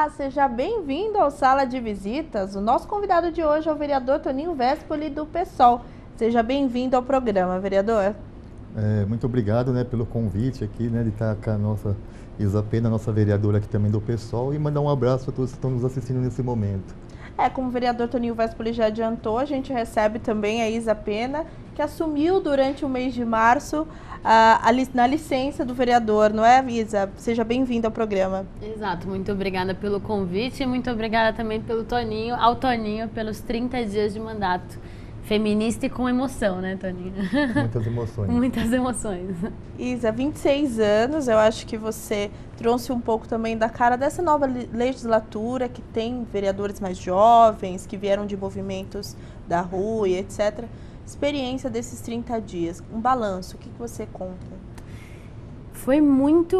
Olá, seja bem-vindo ao Sala de Visitas. O nosso convidado de hoje é o vereador Toninho Vespoli, do PSOL. Seja bem-vindo ao programa, vereador. Muito obrigado, pelo convite aqui, de estar com a nossa Isa Pena, nossa vereadora aqui também do PSOL, e mandar um abraço a todos que estão nos assistindo nesse momento. Como o vereador Toninho Vespoli já adiantou, a gente recebe também a Isa Pena, que assumiu durante o mês de março na licença do vereador, não é, Isa? Seja bem-vinda ao programa. Exato, muito obrigada pelo convite e muito obrigada também ao Toninho, pelos 30 dias de mandato. Feminista e com emoção, né, Toninho? Muitas emoções. Muitas emoções. Isa, 26 anos, eu acho que você trouxe um pouco também da cara dessa nova legislatura, que tem vereadores mais jovens, que vieram de movimentos da rua e etc. Experiência desses 30 dias, um balanço, o que você conta? Foi muito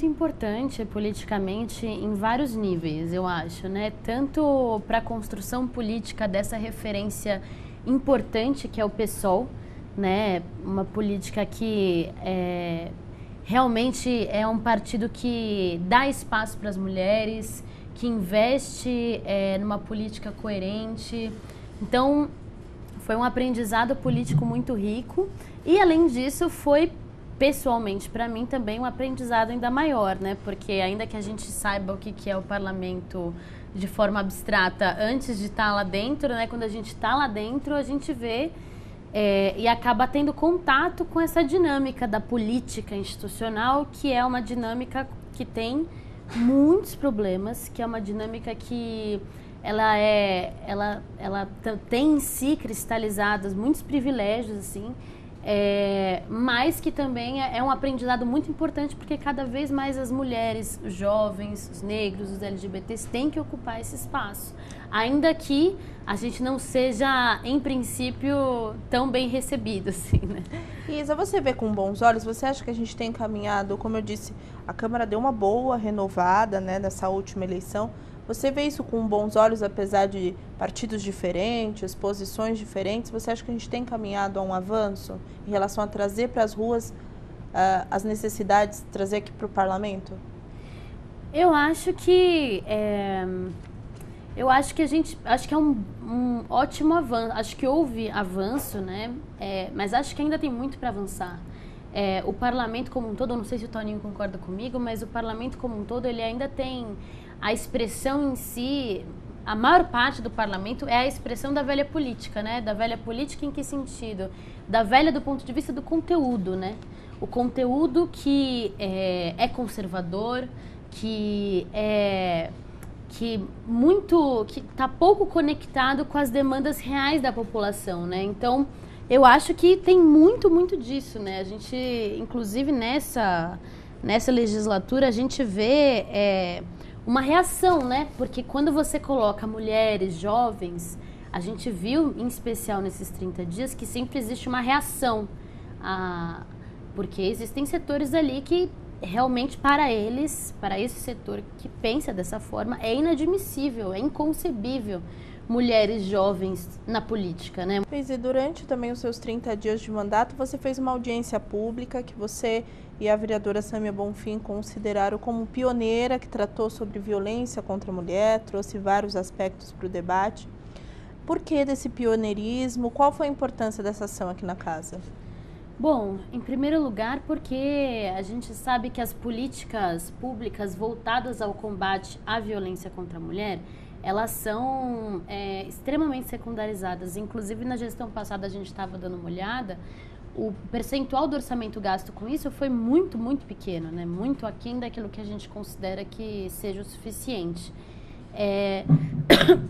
importante politicamente em vários níveis, eu acho, né? Tanto para a construção política dessa referência importante que é o PSOL, né? Uma política que realmente é um partido que dá espaço para as mulheres, que investe numa política coerente. Então, foi um aprendizado político muito rico e, além disso, foi pessoalmente, para mim, também um aprendizado ainda maior, né? Porque ainda que a gente saiba o que é o parlamento de forma abstrata antes de estar lá dentro, né? Quando a gente está lá dentro, a gente vê e acaba tendo contato com essa dinâmica da política institucional, que é uma dinâmica que tem muitos problemas, que é uma dinâmica que ela tem em si cristalizados muitos privilégios, assim, mas que também é um aprendizado muito importante, porque cada vez mais as mulheres, os jovens, os negros, os LGBTs têm que ocupar esse espaço, ainda que a gente não seja, em princípio, tão bem recebido, assim, né? Isa, você vê com bons olhos, você acha que a gente tem encaminhado, como eu disse, a Câmara deu uma boa renovada, né, nessa última eleição. Você vê isso com bons olhos, apesar de partidos diferentes, posições diferentes? Você acha que a gente tem caminhado a um avanço em relação a trazer para as ruas as necessidades, trazer aqui para o parlamento? Eu acho que acho que é um ótimo avanço. Acho que houve avanço, né? Mas acho que ainda tem muito para avançar. O parlamento como um todo, eu não sei se o Toninho concorda comigo, mas o parlamento como um todo, ele ainda tem a expressão em si. A maior parte do parlamento é a expressão da velha política, né? Da velha política em que sentido? Da velha do ponto de vista do conteúdo, né? O conteúdo que é conservador, que está pouco conectado com as demandas reais da população, né? Então, eu acho que tem muito disso, né? A gente, inclusive nessa legislatura, a gente vê uma reação, né? Porque quando você coloca mulheres, jovens, a gente viu, em especial nesses 30 dias, que sempre existe uma reação. Porque existem setores ali que realmente, para esse setor que pensa dessa forma, é inadmissível, é inconcebível mulheres jovens na política, né? E durante também os seus 30 dias de mandato, você fez uma audiência pública que você e a vereadora Sâmia Bonfim consideraram como pioneira, que tratou sobre violência contra a mulher, trouxe vários aspectos para o debate. Por que desse pioneirismo? Qual foi a importância dessa ação aqui na casa? Bom, em primeiro lugar, porque a gente sabe que as políticas públicas voltadas ao combate à violência contra a mulher, elas são extremamente secundarizadas. Inclusive, na gestão passada, a gente estava dando uma olhada, o percentual do orçamento gasto com isso foi muito pequeno, né? Muito aquém daquilo que a gente considera que seja o suficiente.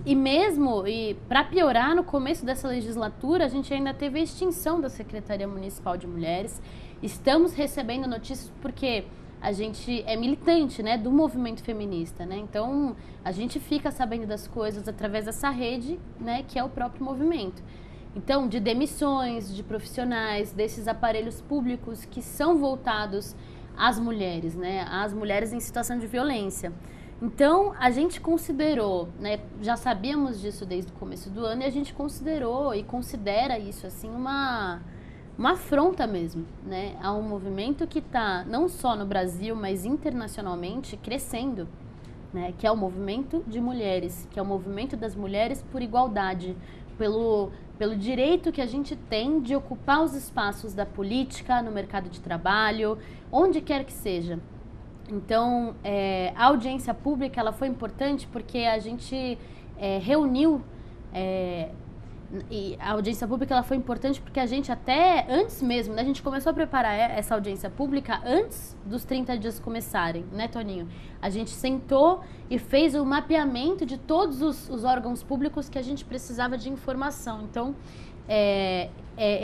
E para piorar, no começo dessa legislatura, a gente ainda teve a extinção da Secretaria Municipal de Mulheres. Estamos recebendo notícias porque a gente é militante, né, do movimento feminista, né? Então, a gente fica sabendo das coisas através dessa rede, né, que é o próprio movimento. Então, de demissões, de profissionais, desses aparelhos públicos que são voltados às mulheres, né, às mulheres em situação de violência. Então, a gente considerou, né, já sabíamos disso desde o começo do ano, e a gente considerou e considera isso assim uma afronta mesmo, né, a um movimento que está não só no Brasil, mas internacionalmente crescendo. né, que é o movimento de mulheres, que é o movimento das mulheres por igualdade, pelo direito que a gente tem de ocupar os espaços da política, no mercado de trabalho, onde quer que seja. Então, a audiência pública ela foi importante porque a gente reuniu... E a audiência pública ela foi importante porque a gente até antes mesmo, né, a gente começou a preparar essa audiência pública antes dos 30 dias começarem, né, Toninho? A gente sentou e fez o mapeamento de todos os órgãos públicos que a gente precisava de informação. Então,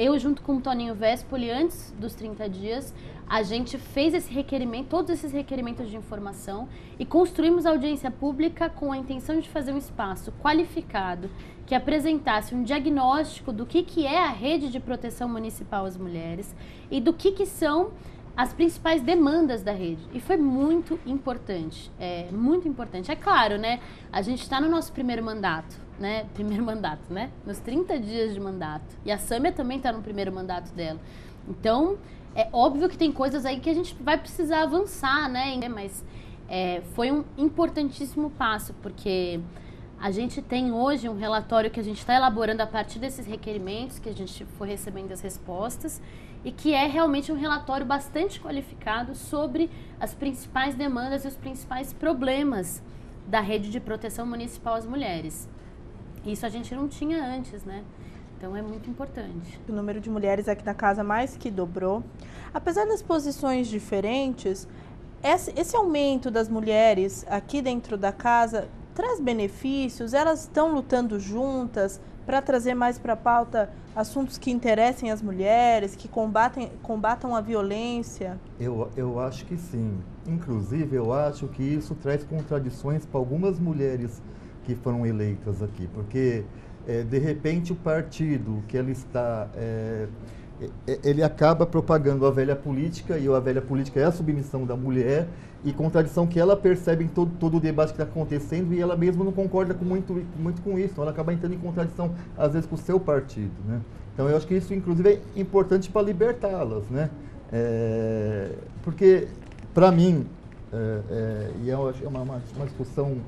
eu junto com o Toninho Vespoli, antes dos 30 dias, a gente fez esse requerimento, todos esses requerimentos de informação e construímos a audiência pública com a intenção de fazer um espaço qualificado que apresentasse um diagnóstico do que é a rede de proteção municipal às mulheres e do que são as principais demandas da rede. E foi muito importante, muito importante. É claro, né? A gente está no nosso primeiro mandato, né? Nos 30 dias de mandato. E a Sâmia também está no primeiro mandato dela. Então, é óbvio que tem coisas aí que a gente vai precisar avançar, né? Mas foi um importantíssimo passo, porque a gente tem hoje um relatório que a gente está elaborando a partir desses requerimentos, que a gente foi recebendo as respostas, e que é realmente um relatório bastante qualificado sobre as principais demandas e os principais problemas da rede de proteção municipal às mulheres. Isso a gente não tinha antes, né? Então é muito importante. O número de mulheres aqui na casa mais que dobrou. Apesar das posições diferentes, esse aumento das mulheres aqui dentro da casa traz benefícios? Elas estão lutando juntas para trazer mais para a pauta assuntos que interessem as mulheres, que combatam a violência? Eu acho que sim. Inclusive, eu acho que isso traz contradições para algumas mulheres que foram eleitas aqui, porque de repente o partido que ela está, ele acaba propagando a velha política, e a velha política é a submissão da mulher, e contradição que ela percebe em todo o debate que está acontecendo, e ela mesma não concorda muito com isso, então ela acaba entrando em contradição às vezes com o seu partido, né? Então eu acho que isso inclusive é importante para libertá-las, né? Porque para mim, e eu acho uma discussão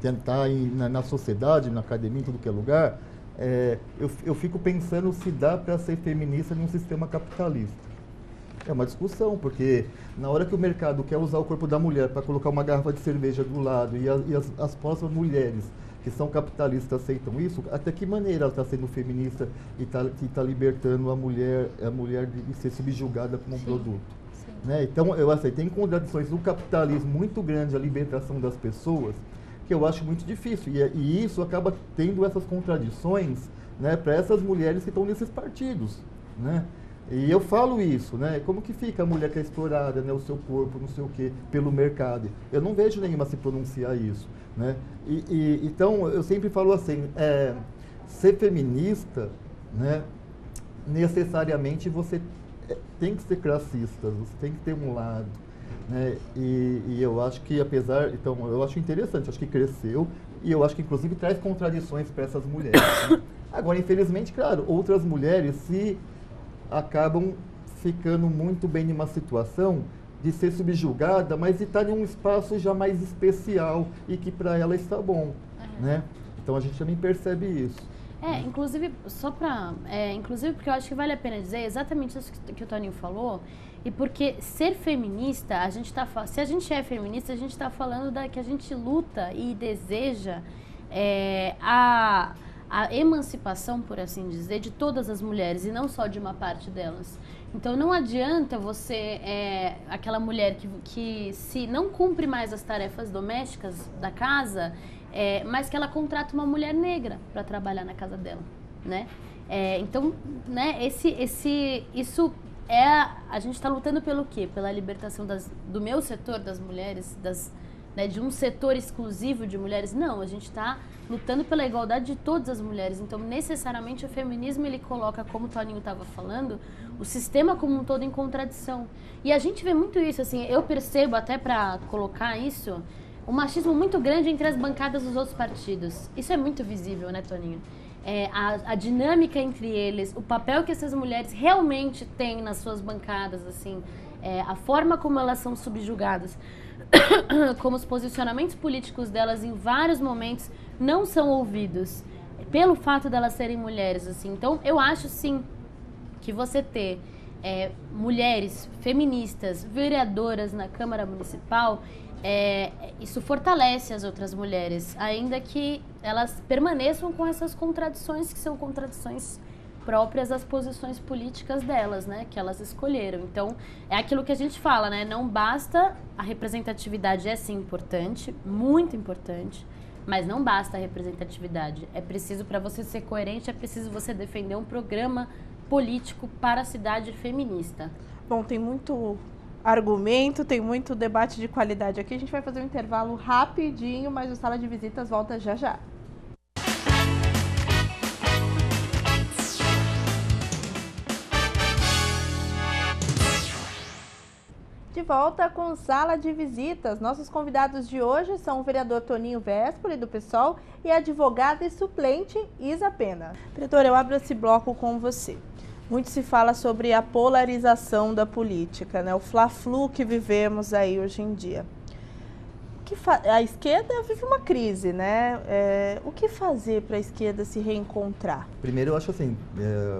tentar ir na sociedade, na academia, em tudo que é lugar, eu fico pensando se dá para ser feminista num sistema capitalista. É uma discussão, porque na hora que o mercado quer usar o corpo da mulher para colocar uma garrafa de cerveja do lado e as próximas mulheres que são capitalistas aceitam isso, até que maneira ela está sendo feminista e está libertando a mulher de ser subjugada como um produto? Né? Então, eu aceito, tem contradições do capitalismo muito grande, a libertação das pessoas, que eu acho muito difícil. E isso acaba tendo essas contradições, né, para essas mulheres que estão nesses partidos, né? E eu falo isso, né? Como que fica a mulher que é explorada, né, o seu corpo, não sei o quê, pelo mercado? Eu não vejo nenhuma se pronunciar isso, né? Então, eu sempre falo assim, ser feminista, né, necessariamente você tem que ser classista, você tem que ter um lado, né? E eu acho que então, eu acho interessante, acho que cresceu, e eu acho que inclusive traz contradições para essas mulheres, né? Agora, infelizmente, claro, outras mulheres se acabam ficando muito bem numa situação de ser subjugada, mas de estar em um espaço já mais especial e que para ela está bom, né? Então a gente também percebe isso. Inclusive, inclusive porque eu acho que vale a pena dizer exatamente isso que o Toninho falou, e porque ser feminista, se a gente é feminista, a gente está falando que a gente luta e deseja a emancipação, por assim dizer, de todas as mulheres e não só de uma parte delas. Então não adianta você, aquela mulher que se não cumpre mais as tarefas domésticas da casa, mas que ela contrata uma mulher negra para trabalhar na casa dela, né? Então, né, isso a gente está lutando pelo quê? Pela libertação do meu setor, das mulheres, né, de um setor exclusivo de mulheres? Não, a gente está lutando pela igualdade de todas as mulheres. Então, necessariamente, o feminismo, ele coloca, como o Toninho estava falando, o sistema como um todo em contradição. E a gente vê muito isso, assim, eu percebo, até para colocar isso, um machismo muito grande entre as bancadas dos outros partidos. Isso é muito visível, né, Toninho? A dinâmica entre eles, o papel que essas mulheres realmente têm nas suas bancadas, assim, a forma como elas são subjugadas, como os posicionamentos políticos delas em vários momentos não são ouvidos, pelo fato delas serem mulheres, assim. Então, eu acho, sim, que você ter mulheres feministas, vereadoras na Câmara Municipal, isso fortalece as outras mulheres, ainda que elas permaneçam com essas contradições, que são contradições próprias das posições políticas delas, né, que elas escolheram. Então, é aquilo que a gente fala, né, não basta, a representatividade é sim importante, muito importante, mas não basta a representatividade. É preciso, para você ser coerente, é preciso você defender um programa político para a cidade feminista. Bom, tem muito argumento, tem muito debate de qualidade aqui. A gente vai fazer um intervalo rapidinho, mas o Sala de Visitas volta já já. De volta com Sala de Visitas. Nossos convidados de hoje são o vereador Toninho Vespoli, do PSOL, e a advogada e suplente Isa Pena. Vereador, eu abro esse bloco com você. Muito se fala sobre a polarização da política, né? O fla-flu que vivemos aí hoje em dia. A esquerda vive uma crise, né? O que fazer para a esquerda se reencontrar? Primeiro, eu acho assim,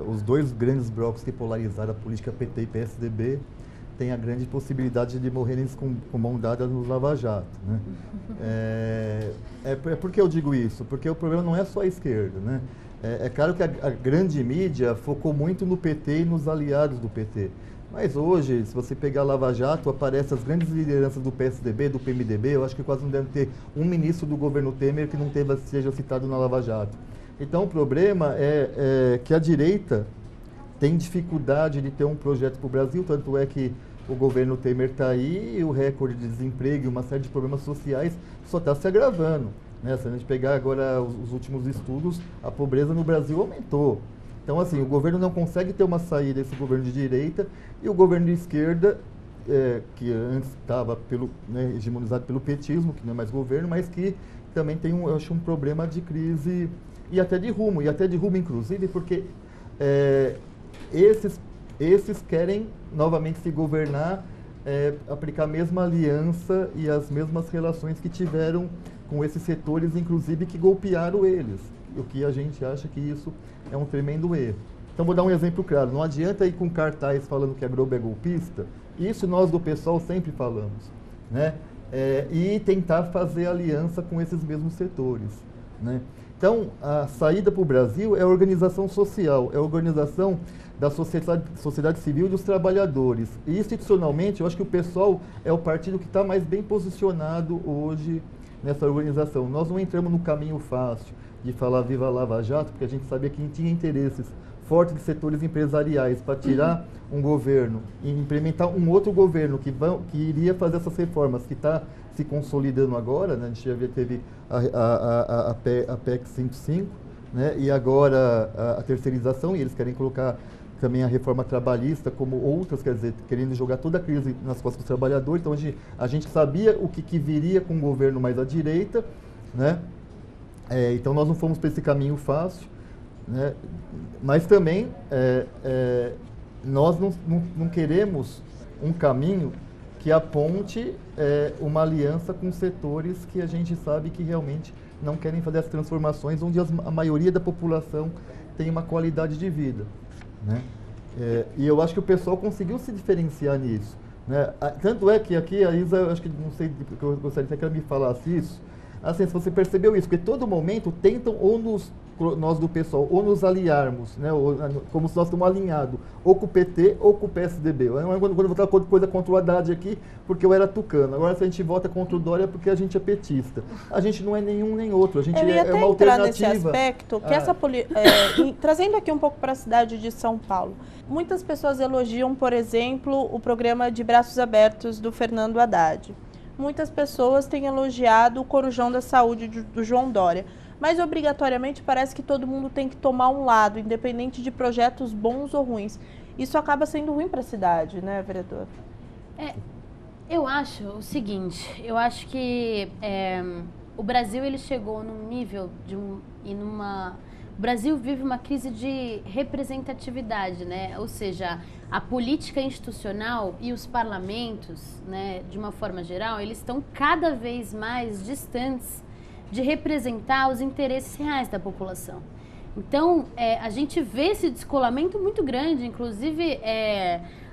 os dois grandes blocos que polarizaram a política, PT e PSDB, têm a grande possibilidade de morrerem com mão dada no Lava Jato, né? Por que eu digo isso? Porque o problema não é só a esquerda, né? É claro que a grande mídia focou muito no PT e nos aliados do PT. Mas hoje, se você pegar a Lava Jato, aparecem as grandes lideranças do PSDB, do PMDB, eu acho que quase não deve ter um ministro do governo Temer que não seja citado na Lava Jato. Então o problema é que a direita tem dificuldade de ter um projeto para o Brasil, tanto é que o governo Temer está aí e o recorde de desemprego e uma série de problemas sociais só está se agravando. Né? Se a gente pegar agora os últimos estudos, a pobreza no Brasil aumentou. Então, assim, o governo não consegue ter uma saída desse governo de direita e o governo de esquerda, que antes estava hegemonizado pelo petismo, que não é mais governo, mas que também tem, eu acho, um problema de crise e até de rumo, inclusive, porque esses querem novamente se governar, aplicar a mesma aliança e as mesmas relações que tiveram com esses setores, inclusive, que golpearam eles. O que a gente acha que isso é um tremendo erro. Então, vou dar um exemplo claro. Não adianta ir com cartaz falando que a Globo é golpista. Isso nós do PSOL sempre falamos, né? E tentar fazer aliança com esses mesmos setores, né? Então, a saída para o Brasil é a organização social, é a organização da sociedade civil e dos trabalhadores. E institucionalmente, eu acho que o PSOL é o partido que está mais bem posicionado hoje nessa organização. Nós não entramos no caminho fácil de falar viva a Lava Jato, porque a gente sabia que tinha interesses fortes de setores empresariais para tirar um governo e implementar um outro governo que iria fazer essas reformas, que está se consolidando agora, né? A gente já teve a PEC 105, né? E agora a terceirização, e eles querem colocar também a reforma trabalhista, como outras, quer dizer, querendo jogar toda a crise nas costas dos trabalhadores. Então, a gente sabia o que viria com um governo mais à direita, né? Então, nós não fomos para esse caminho fácil, né? Mas também, nós não queremos um caminho que aponte uma aliança com setores que a gente sabe que realmente não querem fazer as transformações, onde a maioria da população tem uma qualidade de vida, né? E eu acho que o pessoal conseguiu se diferenciar nisso, né? Tanto é que aqui a Isa, eu acho que não sei, eu gostaria até que ela me falasse isso. Assim, se você percebeu isso, porque todo momento tentam nós do PSOL, ou nos aliarmos, né, como se nós estamos alinhados, ou com o PT ou com o PSDB. Quando eu votar coisa contra o Haddad aqui, porque eu era tucano. Agora, se a gente vota contra o Dória, é porque a gente é petista. A gente não é nenhum nem outro, a gente é uma alternativa. Nesse aspecto, que trazendo aqui um pouco para a cidade de São Paulo, muitas pessoas elogiam, por exemplo, o programa de braços abertos do Fernando Haddad. Muitas pessoas têm elogiado o Corujão da Saúde do João Dória. Mas, obrigatoriamente, parece que todo mundo tem que tomar um lado, independente de projetos bons ou ruins. Isso acaba sendo ruim para a cidade, né, vereador? Eu acho o seguinte, eu acho que o Brasil ele chegou num nível e numa o Brasil vive uma crise de representatividade, né? Ou seja, a política institucional e os parlamentos, né, de uma forma geral, eles estão cada vez mais distantes de representar os interesses reais da população. Então, a gente vê esse descolamento muito grande, inclusive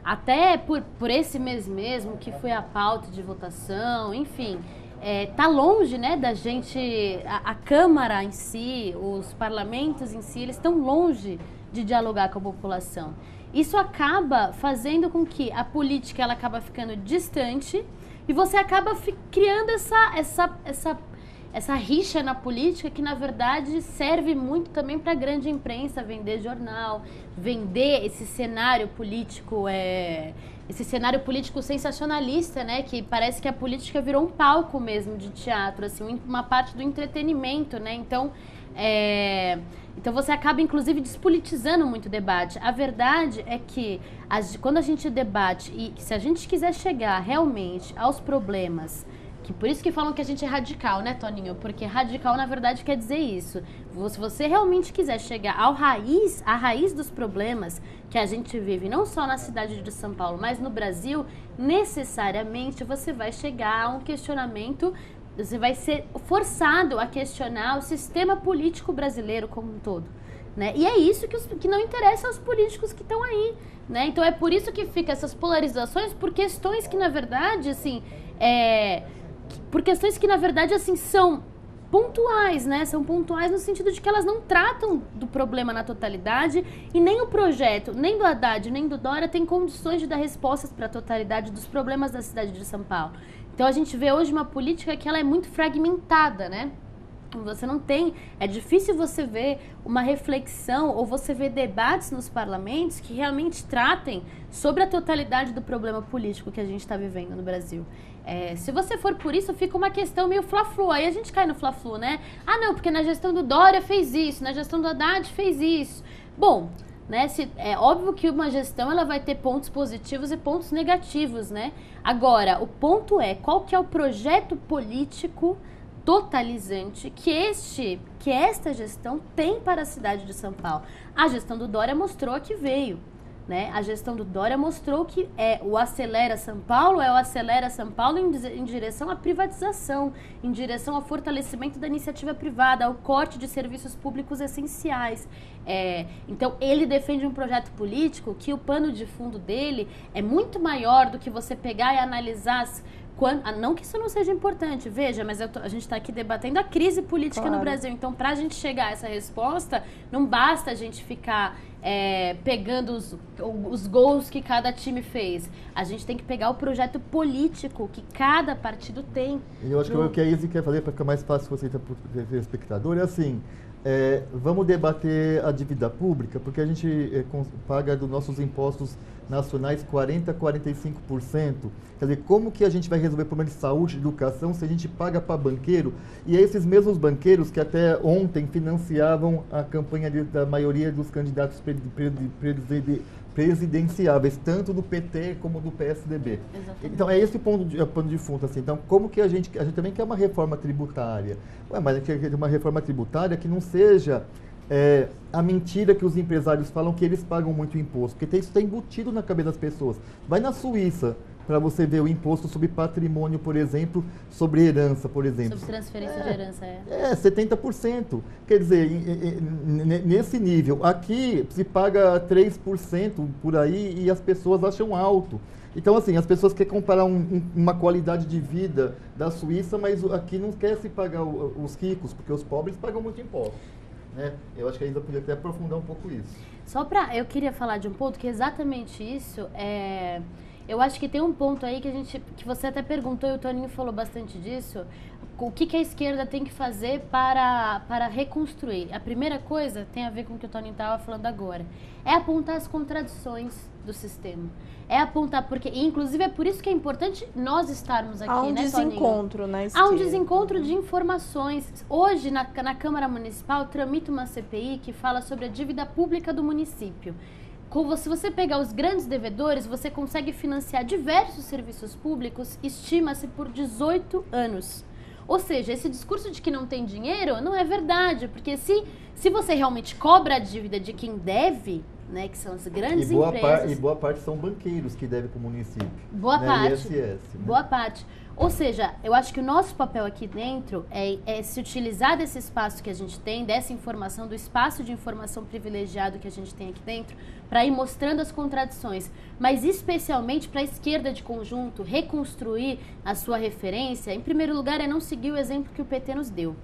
até por esse mês mesmo, que foi a pauta de votação, enfim, tá longe, né, da gente, a Câmara em si, os parlamentos em si, eles estão longe de dialogar com a população. Isso acaba fazendo com que a política ela acaba ficando distante e você acaba criando essa rixa na política que, na verdade, serve muito também para a grande imprensa vender jornal, vender esse cenário político, sensacionalista, né? Que parece que a política virou um palco mesmo de teatro, assim, uma parte do entretenimento, né? Então você acaba, inclusive, despolitizando muito o debate. A verdade é que quando a gente debate e se a gente quiser chegar realmente aos problemas, que por isso que falam que a gente é radical, né, Toninho? Porque radical, na verdade, quer dizer isso. Se você realmente quiser chegar à raiz dos problemas que a gente vive, não só na cidade de São Paulo, mas no Brasil, necessariamente você vai chegar a um questionamento, você vai ser forçado a questionar o sistema político brasileiro como um todo, né? E é isso que não interessa aos políticos que estão aí, né? Então é por isso que fica essas polarizações, por questões que, na verdade, assim, são pontuais, né? São pontuais no sentido de que elas não tratam do problema na totalidade e nem o projeto, nem do Haddad, nem do Dória tem condições de dar respostas para a totalidade dos problemas da cidade de São Paulo. Então a gente vê hoje uma política que ela é muito fragmentada, né? Você não tem, é difícil você ver uma reflexão ou você ver debates nos parlamentos que realmente tratem sobre a totalidade do problema político que a gente está vivendo no Brasil. Se você for por isso, fica uma questão meio fla-flu, aí a gente cai no fla-flu, né? Ah, não, porque na gestão do Dória fez isso, na gestão do Haddad fez isso. Bom, né, é óbvio que uma gestão ela vai ter pontos positivos e pontos negativos, né? Agora, o ponto é, qual que é o projeto político totalizante que esta gestão tem para a cidade de São Paulo? A gestão do Dória mostrou que veio, né? A gestão do Dória mostrou que o Acelera São Paulo em direção à privatização, em direção ao fortalecimento da iniciativa privada, ao corte de serviços públicos essenciais. Então, ele defende um projeto político que o pano de fundo dele é muito maior do que você pegar e analisar não que isso não seja importante, veja, mas a gente está aqui debatendo a crise política no Brasil. Então, para a gente chegar a essa resposta, não basta a gente ficar pegando os gols que cada time fez. A gente tem que pegar o projeto político que cada partido tem. E eu acho que o que a Izzy quer fazer para ficar mais fácil você para o telespectador é assim, vamos debater a dívida pública, porque a gente paga dos nossos impostos nacionais 40% a 45%. Quer dizer, como que a gente vai resolver problemas de saúde, de educação, se a gente paga para banqueiro? E é esses mesmos banqueiros que até ontem financiavam a campanha da maioria dos candidatos presidenciáveis, tanto do PT como do PSDB. Exatamente. Então, é esse ponto de fundo. Assim. Então, como que a gente também quer uma reforma tributária? Mas a gente quer uma reforma tributária que não seja a mentira que os empresários falam que eles pagam muito imposto, porque isso está embutido na cabeça das pessoas. Vai na Suíça para você ver o imposto sobre patrimônio, por exemplo, sobre herança, por exemplo. Sobre transferência de herança, 70%. Quer dizer, nesse nível. Aqui se paga 3% por aí e as pessoas acham alto. Então, assim, as pessoas querem comparar uma qualidade de vida da Suíça, mas aqui não quer se pagar os ricos, porque os pobres pagam muito imposto. Eu acho que ainda podia até aprofundar um pouco isso. Eu queria falar de um ponto que é exatamente isso. Eu acho que tem um ponto aí que você até perguntou e o Toninho falou bastante disso. O que a esquerda tem que fazer para reconstruir? A primeira coisa tem a ver com o que o Toninho estava falando agora. É apontar as contradições do sistema. É apontar, porque inclusive é por isso que é importante nós estarmos aqui, né, Toninho? Há um desencontro na esquerda. Há um desencontro de informações. Hoje, na Câmara Municipal, tramita uma CPI que fala sobre a dívida pública do município. Se você pegar os grandes devedores, você consegue financiar diversos serviços públicos, estima-se por 18 anos. Ou seja, esse discurso de que não tem dinheiro não é verdade, porque se você realmente cobra a dívida de quem deve, né, que são as grandes empresas... E boa parte são banqueiros que devem para o município. Boa parte. ISS, né? Boa parte. Ou seja, eu acho que o nosso papel aqui dentro é se utilizar desse espaço que a gente tem, dessa informação, do espaço de informação privilegiado que a gente tem aqui dentro, para ir mostrando as contradições, mas especialmente para a esquerda de conjunto reconstruir a sua referência. Em primeiro lugar, é não seguir o exemplo que o PT nos deu.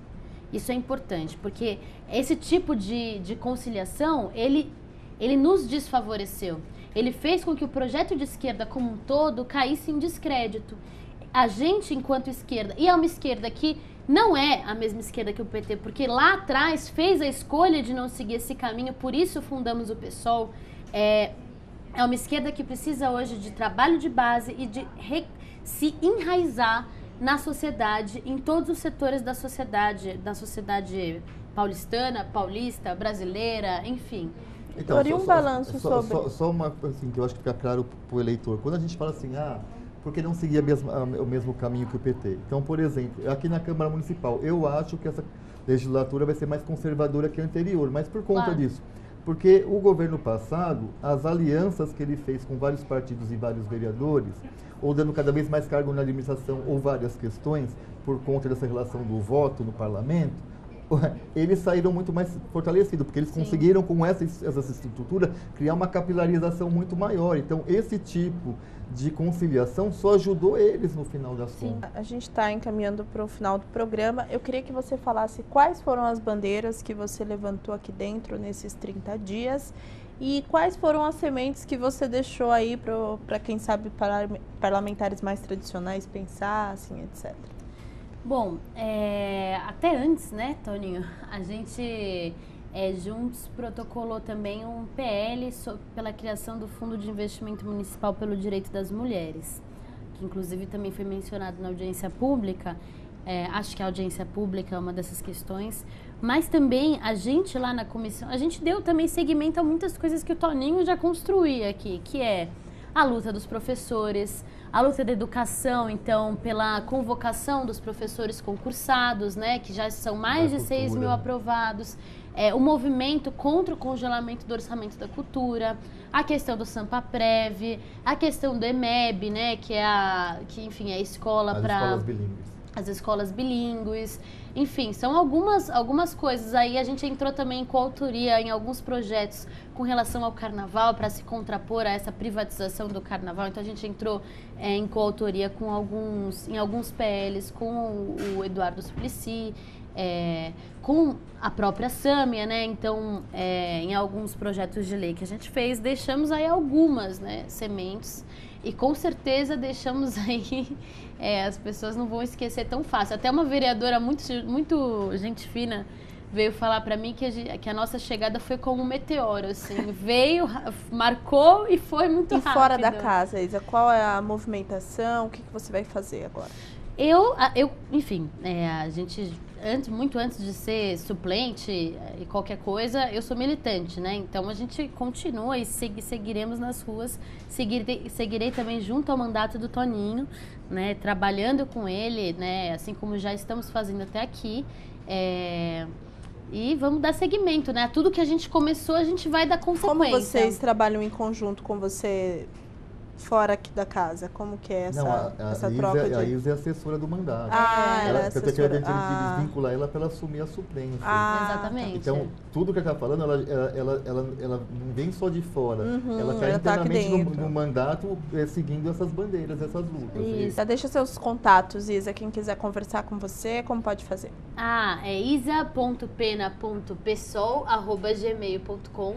Isso é importante, porque esse tipo de conciliação, ele nos desfavoreceu. Ele fez com que o projeto de esquerda como um todo caísse em descrédito. A gente, enquanto esquerda, e é uma esquerda que não é a mesma esquerda que o PT, porque lá atrás fez a escolha de não seguir esse caminho, por isso fundamos o PSOL. É uma esquerda que precisa hoje de trabalho de base e de se enraizar na sociedade, em todos os setores da sociedade paulistana, paulista, brasileira, enfim. Então, um balanço sobre... Só uma coisa assim, que eu acho que fica claro para o eleitor. Quando a gente fala assim, porque não seguia o mesmo caminho que o PT. Então, por exemplo, aqui na Câmara Municipal, eu acho que essa legislatura vai ser mais conservadora que a anterior, mas por conta disso. Porque o governo passado, as alianças que ele fez com vários partidos e vários vereadores, ou dando cada vez mais cargo na administração, ou várias questões, por conta dessa relação do voto no parlamento, eles saíram muito mais fortalecidos, porque eles conseguiram, com essa estrutura, criar uma capilarização muito maior. Então, esse tipo de conciliação só ajudou eles no final das contas. A gente está encaminhando para o final do programa. Eu queria que você falasse quais foram as bandeiras que você levantou aqui dentro nesses 30 dias e quais foram as sementes que você deixou aí para quem sabe, parlamentares mais tradicionais pensar, assim, etc. Bom, até antes, né, Toninho, a gente juntos protocolou também um PL pela criação do Fundo de Investimento Municipal pelo Direito das Mulheres, que inclusive também foi mencionado na audiência pública. Acho que a audiência pública é uma dessas questões, mas também a gente lá na comissão, a gente deu também seguimento a muitas coisas que o Toninho já construía aqui, que é a luta dos professores, a luta da educação, então, pela convocação dos professores concursados, né, que já são mais de 6 mil aprovados, o movimento contra o congelamento do orçamento da cultura, a questão do Sampaprev, a questão do EMEB, né, que é a escola para... As escolas bilíngues, enfim, são algumas coisas. Aí a gente entrou também em coautoria em alguns projetos com relação ao carnaval, para se contrapor a essa privatização do carnaval. Então a gente entrou em coautoria em alguns PLs com o Eduardo Suplicy, com a própria Sâmia, né? Então, em alguns projetos de lei que a gente fez, deixamos aí algumas, né, sementes. E com certeza deixamos aí, as pessoas não vão esquecer tão fácil. Até uma vereadora muito gente fina veio falar para mim que a nossa chegada foi como um meteoro, assim, veio, marcou e foi muito rápido. E fora da casa, Isa, qual é a movimentação, o que você vai fazer agora? Enfim, a gente, muito antes de ser suplente e qualquer coisa, eu sou militante, né? Então a gente continua e seguiremos nas ruas, seguirei também junto ao mandato do Toninho, né? Trabalhando com ele, né? Assim como já estamos fazendo até aqui. E vamos dar seguimento, né? Tudo que a gente começou, a gente vai dar consequência. Como vocês trabalham em conjunto com você fora aqui da casa? Como que é essa troca de... A Isa é assessora do mandato. Ela é assessora. Ele desvincular ela para ela assumir a suplência. Exatamente. Então, tudo que ela está falando, ela não vem só de fora. Ela está internamente no mandato, seguindo essas bandeiras, essas lutas. Isso. Deixa seus contatos, Isa. Quem quiser conversar com você, como pode fazer? É isa.pena.pessoal@gmail.com.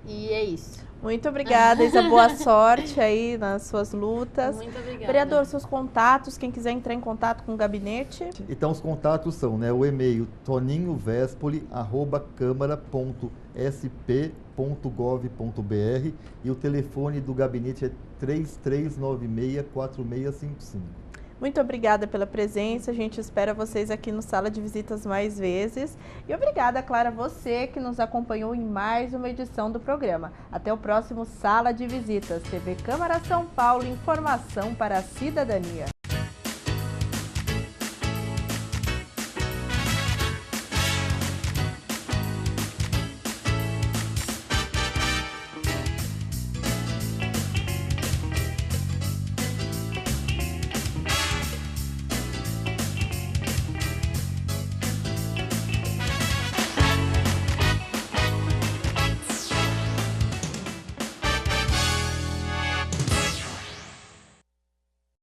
E é isso. Muito obrigada, Isa. Boa sorte aí nas suas lutas. Muito obrigada. Vereador, seus contatos, quem quiser entrar em contato com o gabinete. Então, os contatos são, né, o e-mail toninhovespoli@câmara.sp.gov.br e o telefone do gabinete é 3396-4655. Muito obrigada pela presença, a gente espera vocês aqui no Sala de Visitas mais vezes. E obrigada, Clara, você que nos acompanhou em mais uma edição do programa. Até o próximo Sala de Visitas. TV Câmara São Paulo, informação para a cidadania.